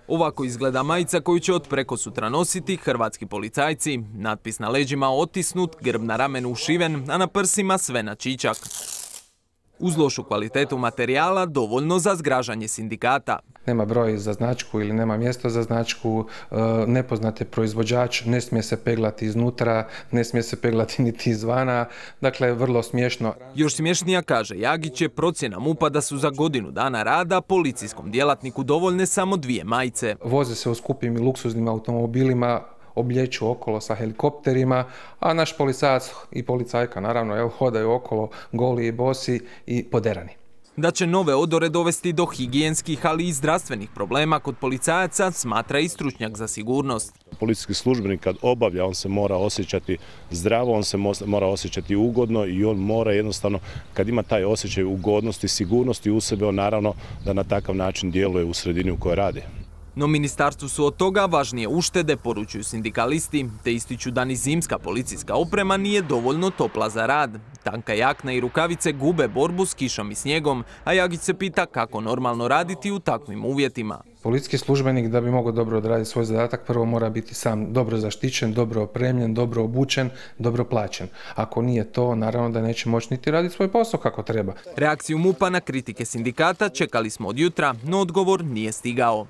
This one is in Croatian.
Ovako izgleda majica koju će od prekosutra nositi hrvatski policajci. Natpis na leđima otisnut, grb na ramenu ušiven, a na prsima sve na čičak. Uz lošu kvalitetu materijala dovoljno za zgražanje sindikata. Nema broj za značku ili nema mjesto za značku, nepoznat je proizvođač, ne smije se peglati iznutra, ne smije se peglati niti izvana, dakle vrlo smiješno. Još smješnija, kaže Jagić, je procjena MUP-a da su za godinu dana rada policijskom djelatniku dovoljne samo 2 majice. Voze se u skupim i luksuznim automobilima, oblijeću okolo sa helikopterima, a naš policajac i policajka naravno hodaju okolo goli i bosi i poderani. Da će nove odore dovesti do higijenskih, ali i zdravstvenih problema kod policajaca, smatra i stručnjak za sigurnost. Policijski službenik kad obavlja, on se mora osjećati zdravo, on se mora osjećati ugodno i on mora jednostavno, kad ima taj osjećaj ugodnosti, sigurnosti u sebe, on naravno da na takav način djeluje u sredini u kojoj radi. No ministarstvu su od toga važnije uštede, poručuju sindikalisti, te ističu da ni zimska policijska oprema nije dovoljno topla za rad. Tanka jakna i rukavice gube borbu s kišom i snijegom, a Jagić se pita kako normalno raditi u takvim uvjetima. Policijski službenik da bi mogao dobro odraditi svoj zadatak prvo mora biti sam dobro zaštićen, dobro opremljen, dobro obučen, dobro plaćen. Ako nije to, naravno da neće moći niti raditi svoj posao kako treba. Reakciju MUP-a na kritike sindikata čekali smo od jutra, no odgovor nije stigao.